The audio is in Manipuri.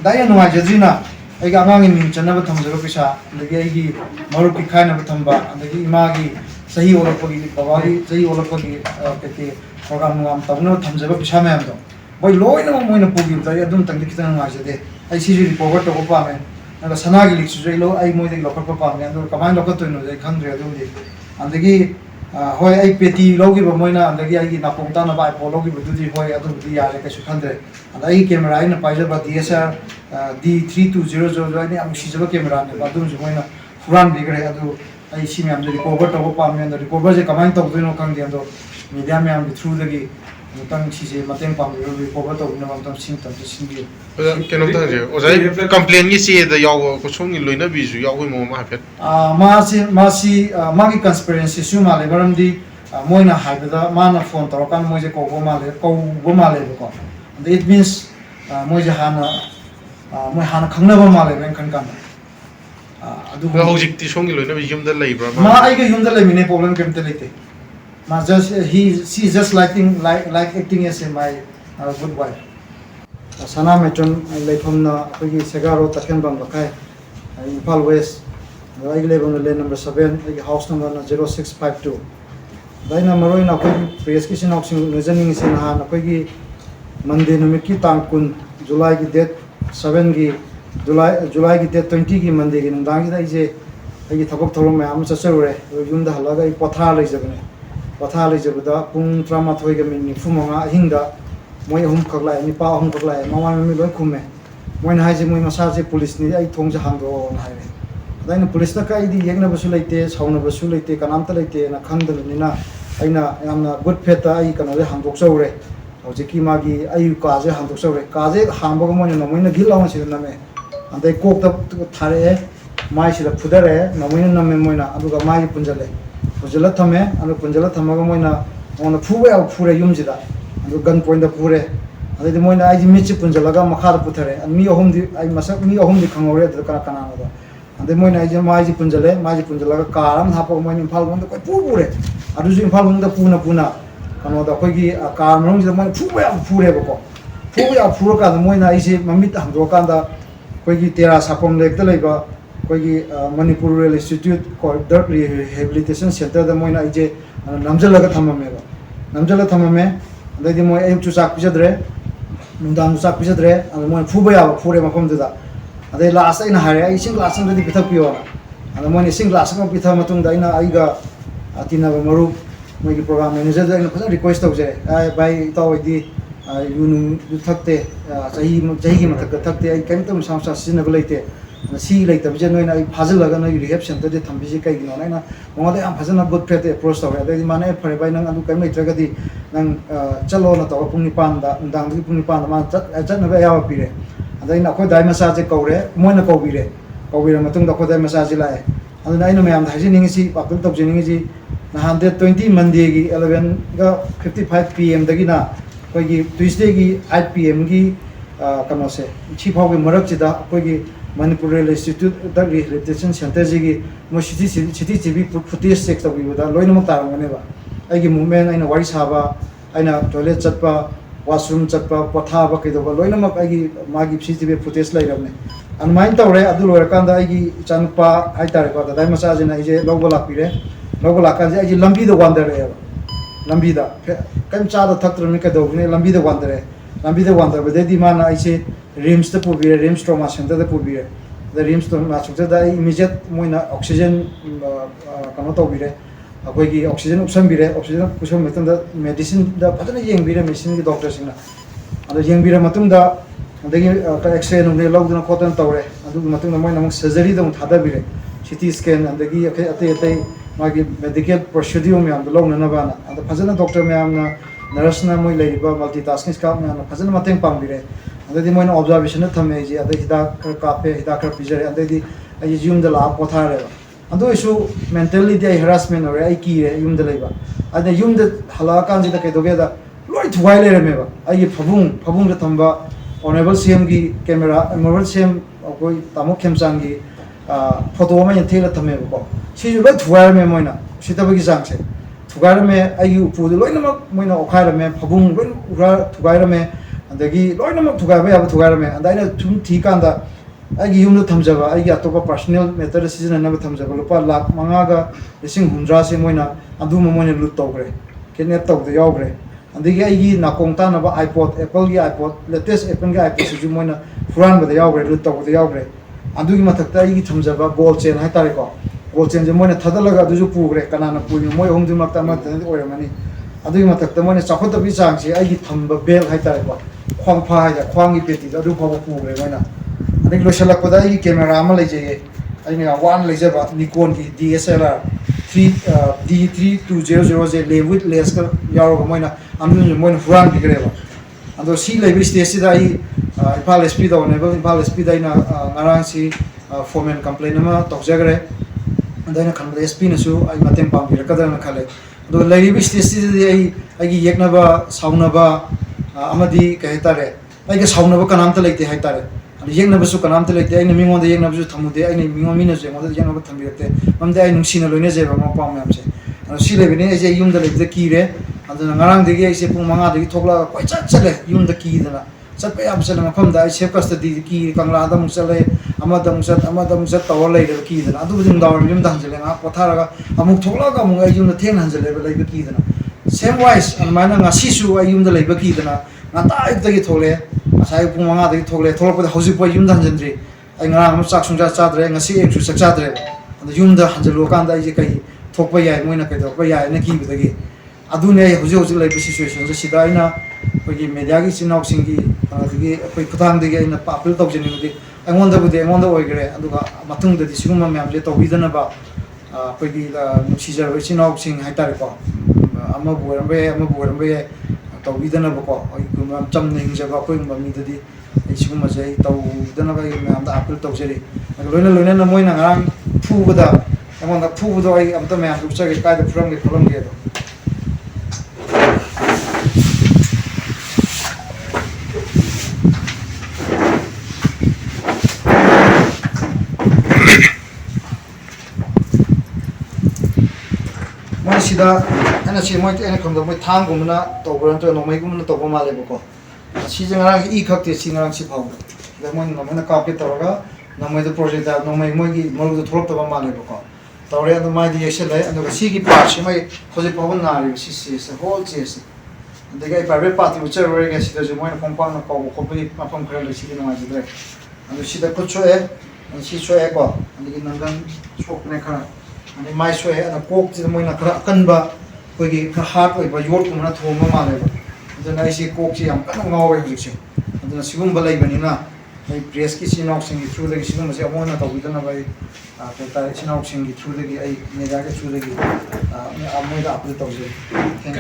दाई नुआजद्रीना आई आगांगी मिंग चन्नब थमजब पैसा अदगी आई मरुप की खानब थंबा अदगी इमागी सही ओलपगी बाबागी सही ओलपगी के प्रोग्राम नुआम तबनो थमजब पैसा मैम दो भाई लोइन मोइन पुगी दाई अदुम तंग खितन नुआजदे आई सी रिकवर तो पामे नगा सनागी लिक्सु लो आई मोइदे लोकर पामे अदु कमाइन लोकतोइनो दे खंद्रे अदुदी अदगी होय आई पेटी लोगी मोइना अदगी आई नापोंग ताना बाय पोलोगी बदुदी होय अदुदी यारे कैसु खंद्रे अदगी कैमरा आई ना पाइजबा DSLR D3200 आई ने सिजबा कैमरा ने अदुम मोइना फुरान बिगरे अदु आई सी मैम दे रिकवर तो पामे अदु रिकवर जे कमाइन तोदुनो खंदे अदु मीडिया मैम दे थ्रू दगी तंग चीजें मतंग पामे रिकवर तो न मतम सिंग तम सिंगी केनो तंजे ओजाई कंप्लेन की सी द याव को सोंग लोइना बिजु याव मो मा फेट मासी मागी कंस्पिरेसी सु माले बरमदी मोइना हाइबदा माना फोन तोरकान मोजे कोबो माले को इट मींस मोजे हाना खंगनबा माले बेन खनकान अदु हौजिकति सोंग लोइना बि युमदा लेब्रा मा आइगे युमदा लेमिने प्रॉब्लम केमते लेते मा just she just like acting as my good wife sana metron leifamna apagi segaro takhenbam bakai Impal West ai lebam le number 7 ai house number 0652 daina maroi na apagi press ki sin option reasoning sin ha na apagi monday numit ki tang kun july ki date 7 ki july ki date 20 ki monday ki nang gi dai je ai thabak thorom ma am chasare yunda halaga ai potha lai jabne पथा लेजबदा पुंग ट्रामा थोइगा मिनि फुमंगा हिंगा मोय हम खगलाय निपा हम खगलाय मामा मिमि लोय खुमे मोयन हाइजे मोय मसाजे पुलिस नि आई थोंजे हांगो हाइरे दाइन पुलिस ना काई दी येगना बसु लेते साउना बसु लेते कनामता लेते ना खंदलनिना आइना यामना गुड फेता आई कनो हांगोक सौरे हौजिकी मागी आई काजे हांगोक सौरे काजे हांबगो मोय नमोयना गिलाव सिना मे अंदे कोक त थारे माइ सिदा फुदरे नमोयना नमे मोयना अदुगा माइ पुंजले पुंजला थमे अनु पुंजला थमगा मोयना ओना फुबे आ फुरे युमजिदा अनु गन पॉइंट दा फुरे अदि मोयना आइ मिचि पुंजलागा मखा दा पुथरे मी अहुम दि आइ मसक मी अहुम दि खंगौरे द कना कना दा अदि मोयना आइ माइजि पुंजले माइजि पुंजलागा कारम हापो मोयना इम्फाल बंद कोइ पुरे अदु जि इम्फाल बंद पुना कनो दा कोइगी कार मरंग जि मोयना फुबे आ फुरे बको फुबे आ फुरका दा मोयना आइसि ममित हंदो कांदा कोइगी तेरा सापम लेक दा लेबा कोई Manipur rural institute drug rehabilitation centre द मोइना इजे नमजलगा थममेबा नमजल थममे अदि मोय अयु चुसाक पिजद्रे नुदाम चुसाक पिजद्रे अद मोय फुबया फुरे मफम दुदा अदि लास्ट इन हारे आई सिंग लास्ट दि पिथक पियो अद मोय सिंग लास्ट को पिथा मतुंग दा इना आइगा अतिना मरु मोय की प्रोग्राम मैनेजर दा इना फसा रिक्वेस्ट तौजे आई भाई तावदि युनु थकते सही की मथक थकते आई केमतम सामसा सिनब लेते सी लेते बिजे नोइना फाजलगा नोइ रिहेब सेंटर दे थंबिजे कई गिनो नाइना मोंगदे आम फजना गुड फेट अप्रोच तवे अदि माने फरे बाय नंग अदु कम लेत्रगदि नंग चलो न तव पुंगनि पांदा उंदांग दि पुंगनि पांदा मा चत न बे याव पिरे अदि न खो दाइ मसाजे कौरे मोइना कौबिरे मतुंग द खो दाइ मसाजे लाए अदु नाइना मयाम दा हाजि निंगि सी पापल तब जिनिंगि जी नहान दे 20 मंडे की 11 गा 55 pm दगी ना कोई ट्यूसडे की 8 pm की कनो से छी फाव के मरक चिदा कोई Manipur Rail Institute drug rehabilitation centre जी मो सिटी टीवी फुटेज चेक तौबीबदा लोइनमक तारंगनेबा आइगी मूवमेंट आइना वारी साबा आइना टॉयलेट चटपा वाशरूम चटपा पथाबा कइदोबा लोइनमक आइगी मागी सीसीटीवी फुटेज लाइरबने अनमाइन तौरे अदु लोरकांदा आइगी चानुपा हाइतारे को दाइ मसाजिना इजे लोगो लापिरे लोगो लाकाजे आइगी लंबी द वांडरेबा लंबी दा कम चादा थक्त्रने कदोबने लंबी द वांडरे लंबी द वांडर बदेदि माना आइसे रिम्स द पुबिरे रिम्स ट्रॉमा सेंटर द पुबिरे द रिम्स ट्रॉमा सेंटर द इमीडिएट मोइना ऑक्सीजन कनो तौबिरे अखोइगी ऑक्सीजन उपसंबिरे ऑक्सीजन पुसम मतन द मेडिसिन द फदना येंबिरे मेडिसिन की डॉक्टर सिंगना अद येंबिरे मतुम द अदगी एक्सरे नुने लौदना खोतन तौरे अदु मतुम द मोइना मक सर्जरी द थादाबिरे सीटी स्कैन अदगी अते अते मागी मेडिकल प्रोसीड्यूर में हम लौना नबाना अद फजना डॉक्टर में हम नर्स ना मोइ लेबा मल्टीटास्किंग स्टाफ में फजना मतेंग पांबिरे अदि मोइन ऑब्जर्वेशन थमे जी अदि हिदा कर कापे हिदा कर पिजरे अदि आई यूम द ला पोथारे अदो इशु मेंटली दे हरासमेंट और आई की रे यूम द लेबा अदि यूम द हला कान जी द के दोगे द लोइ थुवाइ ले रेमेबा आई फबुंग द थंबा ऑनरेबल सीएम की कैमरा ऑनरेबल सीएम कोई तामो खेमचांग की फोटो में थेला थमेबा को सिजु लोइ थुवाइ में मोइना सितबगी जांग से थुगार में आई उपु लोइनमक मोइना ओखार में फबुंग लोइन उरा थुगार में ꯑꯗꯒꯤ ꯂꯣꯏꯅꯃꯛ ꯊꯨꯒꯥꯏꯕ ꯌꯥꯕ ꯊꯨꯒꯥꯏꯔꯝꯃꯦ ꯑꯗ ꯑꯩꯅ ꯁꯨꯝ ꯊꯤꯀꯥꯟꯗ ꯑꯩꯒꯤ ꯌꯨꯝꯗ ꯊꯝꯖꯕ ꯑꯩꯒꯤ ꯑꯇꯣꯞꯄ ꯄꯥꯔꯁꯣꯅꯦꯜ ꯃꯦꯇꯔꯗ ꯁꯤꯖꯤꯟꯅꯅꯕ ꯊꯝꯖꯕ ꯂꯨꯄꯥ ꯂꯥꯛ 5,50,000 ꯃꯣꯏꯅ ꯑꯗꯨꯃ ꯃꯣꯏꯅ ꯂꯨꯠ ꯇꯧꯈ꯭ꯔꯦ ꯀꯤꯗꯅꯦꯞ ꯇꯧꯕꯗ ꯌꯥꯎꯈ꯭ꯔꯦ ꯑꯗꯒꯤ ꯑꯩꯒꯤ ꯅꯥꯀꯣꯡ ꯇꯥꯅꯕ ꯑꯥꯏꯄꯣꯠ ꯑꯦꯄꯜꯒꯤ ꯑꯥꯏꯄꯣꯠ ꯂꯦꯇꯦꯁ ꯑꯦꯄꯜꯒꯤ ꯑꯥꯏꯄꯣꯠꯁꯤꯁꯨ ꯃꯣꯏꯅ ꯍꯨꯔꯥꯟꯕꯗ ꯌꯥꯎꯈ꯭ರೆ ꯂꯨꯠ ꯇꯧꯕꯗ ꯌꯥꯎꯈ꯭ರೆ ꯑꯗꯨꯒꯤ ꯃꯊꯛꯇ ꯑꯩꯒꯤ ꯊꯝꯖꯕ ꯒꯣꯜ ꯆꯦꯟ ꯍꯥꯏꯇꯥꯔꯦꯀꯣ ꯒꯣꯜ ꯆꯦꯟꯁꯦ ꯃꯣꯏꯅ ꯊꯥꯗꯠꯂꯒ ꯑꯗꯨꯁꯨ ꯄꯨꯈ꯭ರೆ ꯀꯅꯥꯅ ꯄꯨꯔꯤꯅꯣ ꯃꯣꯏ ꯑꯍꯨꯝꯗꯨꯃꯛꯇ ꯑꯃꯠꯇꯅꯗꯤ ꯑꯣꯏꯔꯝꯃꯅꯤ ꯑꯗꯨꯒꯤ ꯃꯊꯛꯇ ꯃꯣꯏꯅ ꯆꯥꯎꯈꯠꯇꯕꯒꯤ ꯆꯥꯡꯁꯦ ꯑꯩꯒꯤ ꯊꯝꯕ ꯕꯦꯜ ꯍꯥꯏꯇꯥꯔꯦꯀꯣ ꯈ꯭ꯋꯥꯡꯐꯥ ꯍꯥꯏꯗ ꯈ꯭ꯋꯥꯡꯒꯤ ꯄꯦꯇꯤꯗꯣ ꯑꯗꯨ ꯐꯥꯎꯕ ꯄꯨꯈ꯭ꯔꯦ ꯃꯣꯏꯅ ꯑꯗꯒꯤ ꯂꯣꯏꯁꯤꯜꯂꯛꯄꯗ ꯑꯩꯒꯤ ꯀꯦꯃꯦꯔꯥ ꯑꯃ ꯂꯩꯖꯩꯌꯦ ꯑꯩꯅ ꯌꯥꯝ ꯋꯥꯅ ꯂꯩꯖꯕ ꯅꯤꯀꯣꯟꯒꯤ DSLR D3200ꯁꯦ ꯋꯤꯠ ꯂꯦꯟꯁꯀ ꯌꯥꯎꯔꯒ ꯃꯣꯏꯅ ꯍꯨꯔꯥꯟꯕꯤꯈ꯭ꯔꯦꯕ ꯑꯗꯣ ꯁꯤ ꯂꯩꯕ ꯁ꯭ꯇꯦꯖꯁꯤꯗ ꯑꯩ ꯏꯝꯐꯥꯜ SP ꯗ ꯑꯣꯅꯦꯕꯜ ꯏꯝꯐꯥꯜ SPꯗ ꯑꯩꯅ ꯉꯔꯥꯡꯁꯤ ꯐꯣꯔꯃꯦꯜ ꯀꯝꯄ꯭ꯂꯦꯟ ꯑꯃ ꯇꯧꯖꯈ꯭ꯔꯦ ꯑꯗ ꯑꯩꯅ ꯈꯟꯕꯗ SPꯅꯁꯨ ꯑꯩ ꯃꯇꯦꯡ ꯄꯥꯡꯕꯤꯔꯛꯀꯗ꯭ꯔꯅ ꯈꯜꯂꯦ ꯑꯗꯣ ꯂꯩꯔꯤꯕ ꯁ꯭ꯇꯦꯖꯁꯤꯗꯗꯤ ꯑꯩꯒꯤ ꯌꯦꯛꯅꯕ ꯁꯥꯎꯅꯕ ꯑꯃꯗꯤ ꯀꯩ ꯍꯥꯏꯇꯥꯔꯦ ꯑꯩꯒ ꯁꯥꯎꯅꯕ ꯀꯅꯥꯝꯇ ꯂꯩꯇꯦ ꯍꯥꯏꯇꯥꯔꯦ ꯑꯗꯣ ꯌꯦꯛꯅꯕꯁꯨ ꯀꯅꯥꯝꯇ ꯂꯩꯇꯦ ꯑꯩꯅ ꯃꯤꯉꯣꯟꯗ ꯌꯦꯛꯅꯕꯁꯨ ꯊꯝꯃꯨꯗꯦ ꯑꯩꯅ ꯃꯤꯅꯁꯨ ꯑꯩꯉꯣꯟꯗ ꯌꯦꯛꯅꯕ ꯊꯝꯕꯤꯔꯛꯇꯦ ꯃꯔꯝꯗꯤ ꯑꯩ ꯅꯨꯡꯁꯤꯅ ꯂꯣꯏꯅꯖꯩꯕ ꯃꯄꯥ ꯃꯌꯥꯝꯁꯦ ꯑꯗꯣ ꯁꯤ ꯂꯩꯕꯅꯤ ꯑꯩꯁꯦ ꯌꯨꯝꯗ ꯂꯩꯕꯗ ꯀꯤꯔꯦ ꯑꯗꯨꯅ ꯉꯔꯥꯡꯗꯒꯤ ꯑꯩꯁꯦ ꯄꯨꯡ 5ꯗꯒꯤ ꯊꯣꯛꯂꯛꯑꯒ ꯀꯣꯏꯆꯠ ꯆꯠꯂꯦ ꯌꯨꯝꯗ ꯀꯤꯗꯅ ꯆꯠꯄ ꯌꯥꯝ ꯆꯠꯂꯦ ꯃꯐꯝꯗ ꯑꯩ ꯁꯦꯐ ꯀꯁꯇꯗꯤ ꯀꯤꯔꯦ ꯀꯪꯂꯥꯗ ꯑꯃꯨꯛ ꯆꯠꯂꯦ ꯑꯃꯗ ꯑꯃꯨꯛ ꯆꯠ ꯇꯧꯔ ꯂꯩꯔꯦꯕ ꯀꯤꯗꯅ ꯑꯗꯨꯕꯨꯗꯤ ꯅꯨꯡꯗꯥꯡꯋꯥꯏꯔꯝ ꯌꯨꯝꯗ ꯍꯟꯖꯤꯜꯂꯦ ꯉꯥꯏꯍꯥꯛ ꯄꯣꯊꯥꯔꯒ ꯑꯃꯨꯛ ꯊꯣꯛꯂꯛꯑꯒ ꯑꯃꯨꯛ ꯑꯩ ꯌꯨꯝꯗ ꯊꯦꯡꯅ ꯍꯟꯖꯤꯜꯂꯦꯕ ꯂꯩꯕ ꯀꯤꯗꯅ ꯁꯦꯝ ꯋꯥꯏꯁ ꯑꯗꯨꯃꯥꯏꯅ ꯉꯁꯤꯁꯨ ꯑꯩ ꯌꯨꯝꯗ ꯂꯩꯕ ꯀꯤꯗꯅ ꯉꯟꯇꯥ ꯑꯌꯨꯛꯇꯒꯤ ꯊꯣꯛꯂꯛꯑꯦ ꯉꯁꯥꯏ ꯄꯨꯡ 5ꯗꯒꯤ ꯊꯣꯛꯂꯛꯑꯦ ꯊꯣꯛꯂꯛꯄꯗ ꯍꯧꯖꯤꯛꯐꯥꯎ ꯑꯩ ꯌꯨꯝꯗ ꯍꯟꯖꯤꯟꯗ꯭ꯔꯤ ꯑꯩ ꯉꯔꯥꯡ ꯑꯃ ꯆꯥꯛ ꯁꯨꯡꯆꯥ ꯆꯥꯗ꯭ꯔꯦ ꯉꯁꯤ ꯑꯌꯨꯛꯁꯨ ꯆꯥꯛ ꯆꯥꯗ꯭ꯔꯦꯕ ꯑꯗꯣ ꯌꯨꯝꯗ ꯍꯟꯖꯤꯜꯂꯨꯔꯀꯥꯟꯗ ꯑꯩꯁꯦ ꯀꯩ ꯊꯣꯛꯄ ꯌꯥꯏ ꯃꯣꯏꯅ ꯀꯩꯗꯧꯔꯛꯄ ꯌꯥꯏꯅ ꯀꯤꯕꯗꯒꯤ ꯑꯗꯨꯅꯦ ꯑꯩ ꯍꯧꯖꯤꯛ ꯂꯩꯕ ꯁꯤꯆꯨꯋꯦꯁꯟꯁꯦ ꯁꯤꯗ ꯑꯩꯅ ꯑꯩꯈꯣꯏꯒꯤ ꯃꯦꯗꯤꯌꯥꯒꯤ ꯏꯆꯤꯜ ꯏꯅꯥꯎꯁꯤꯡꯒꯤ ꯑꯗꯒꯤ ꯑꯩꯈꯣꯏ ꯈꯨꯊꯥꯡꯗꯒꯤ ꯑꯩꯅ ꯑꯥꯄꯤꯜ ꯇꯧꯖꯅꯤꯡꯕꯗꯤ ꯑꯩꯉꯣꯟꯗ ꯑꯣꯏꯈ꯭ꯔꯦ ꯑꯗꯨꯒ ꯃꯇꯨꯡꯗꯗꯤ ꯁꯤꯒꯨꯝꯕ ꯃꯌꯥꯝꯁꯦ ꯇꯧꯕꯤꯗꯅꯕ ꯑꯩꯈꯣꯏꯒꯤ ꯅꯨꯡꯁꯤꯖꯔꯕ ꯏꯆꯤꯜ ꯏꯅꯥꯎꯁꯤꯡ ꯍꯥꯏꯇꯥꯔꯦꯀꯣ ꯑꯃꯕꯨ ꯑꯣꯏꯔꯝꯕ ꯌꯥꯏ ꯑꯃꯕꯨ ꯑꯣꯏꯔꯝꯕ ꯌꯥꯏ ꯇꯧꯕꯤꯗꯅꯕꯀꯣ ꯑꯩꯈꯣꯏ ꯌꯥꯝ ꯆꯝꯅ ꯍꯤꯡꯖꯕ ꯑꯩꯈꯣꯏꯒꯨꯝꯕ ꯃꯤꯗꯗꯤ ꯑꯩ ꯁꯤꯒꯨꯝꯕꯁꯦ ꯑꯩ ꯇꯧꯗꯅꯕ ꯑꯩ ꯃꯌꯥꯝꯗ ꯑꯥꯄꯤꯜ ꯇꯧꯖꯔꯤ ꯂꯣꯏꯅꯅ ꯃꯣꯏꯅ ꯉꯔꯥꯡ ꯐꯨꯕꯗ ꯑꯩꯉꯣꯟꯗ ꯐꯨꯕꯗꯣ ꯑꯩ ꯑꯝꯇ ꯃꯌꯥꯝꯗ ꯎꯠꯆꯒꯦ ꯀꯥꯏꯗ ꯐꯨꯔꯝꯒꯦ ꯈꯣꯠꯂꯝꯒꯦ ꯑꯗꯣ ꯃꯣꯏ ꯁꯤꯗ ꯑꯩꯅ ꯈꯪꯕꯗ ꯃꯣꯏ ꯊꯥꯡꯒꯨꯝꯕꯅ ꯇꯧꯕ꯭ꯔꯥ ꯅꯠꯇ꯭ꯔꯒ ꯅꯣꯡꯃꯩꯒꯨꯝꯕꯅ ꯇꯧꯕ ꯃꯥꯜꯂꯦꯕꯀꯣ ꯁꯤꯁꯦ ꯉꯔꯥꯡ ꯏ ꯈꯛꯇꯦ ꯁꯤ ꯉꯔꯥꯡ ꯁꯤ ꯐꯥꯎꯕ ꯑꯗ ꯃꯣꯏꯅ ꯅꯣꯡꯃꯩꯅ ꯀꯥꯞꯀꯦ ꯇꯧꯔꯒ ꯅꯣꯡꯃꯩꯗ ꯄ꯭ꯔꯣꯖꯦꯛꯇ ꯅꯣꯡꯃꯩ ꯃꯣꯏꯒꯤ ꯃꯔꯨꯗꯣ ꯊꯣꯛꯂꯛꯇꯕ ꯃꯥꯜꯂꯦꯕꯀꯣ ꯇꯧꯔꯦ ꯑꯗꯨ ꯃꯥꯏꯗꯤ ꯌꯦꯛꯁꯜꯂꯦ ꯑꯗꯨꯒ ꯁꯤꯒꯤ ꯄꯥꯔꯠꯁꯤꯃ ꯍꯧꯖꯤꯛ ꯐꯥꯎꯕ ꯅꯥꯔꯤꯕ ꯁꯤ ꯆꯦꯁꯁꯦ ꯍꯣꯜ ꯆꯦꯁꯁꯦ ꯑꯗꯒꯤ ꯑꯩ ꯄ꯭ꯔꯥꯏꯚꯦꯠ ꯄꯥꯔꯇꯤ ꯎꯠꯆꯔꯨꯔꯦꯒꯦ ꯁꯤꯗꯁꯨ ꯃꯣꯏꯅ ꯈꯣꯡꯄꯥꯛꯅ ꯀꯥꯎꯕ ꯈꯣꯠꯄꯒꯤ ꯃꯐꯝ ꯈꯔ ꯂꯩ ꯁꯤꯗꯤ ꯅꯨꯡꯉꯥꯏꯖꯗ꯭ꯔꯦ ꯑꯗꯨ ꯁꯤꯗ ꯈꯨꯠ ꯁꯣꯛꯑꯦ ꯁꯤ ꯁꯣꯛꯑꯦꯀꯣ ꯑꯗꯒꯤ ꯅꯪꯒꯟ ꯁꯣꯛꯄꯅꯦ ꯈꯔ ꯑꯗꯩ ꯃꯥꯏ ꯁꯣꯛꯑꯦ ꯑꯗ ꯀꯣꯛꯁꯤꯗ ꯃꯣꯏꯅ ꯈꯔ ꯑꯀꯟꯕ ꯑꯩꯈꯣꯏꯒꯤ ꯈꯔ ꯍꯥꯔꯠ ꯑꯣꯏꯕ ꯌꯣꯠꯀꯨꯝꯕꯅ ꯊꯣꯝꯕ ꯃꯥꯜꯂꯦꯕ ꯑꯗꯨꯅ ꯑꯩꯁꯦ ꯀꯣꯛꯁꯦ ꯌꯥꯝ ꯀꯟꯅ ꯉꯥꯎꯋꯦ ꯍꯧꯖꯤꯛꯁꯦ ꯑꯗꯨꯅ ꯁꯤꯒꯨꯝꯕ ꯂꯩꯕꯅꯤꯅ ꯑꯩ ꯄ꯭ꯔꯦꯁꯀꯤ ꯏꯆꯤꯜ ꯏꯅꯥꯎꯁꯤꯡꯒꯤ ꯊ꯭ꯔꯨꯗꯒꯤ ꯁꯤꯒꯨꯝꯕꯁꯦ ꯑꯃꯨꯛ ꯍꯟꯅ ꯇꯧꯕꯤꯗꯅꯕ ꯑꯩ ꯀꯩ ꯍꯥꯏꯇꯥꯔꯦ ꯏꯆꯤꯜ ꯏꯅꯥꯎꯁꯤꯡꯒꯤ ꯊ꯭ꯔꯨꯗꯒꯤ ꯑꯩ ꯃꯦꯗꯤꯌꯥꯒꯤ ꯊ꯭ꯔꯨꯗꯒꯤ ꯃꯣꯏꯗ ꯑꯄꯤꯜ ꯇꯧꯖꯩ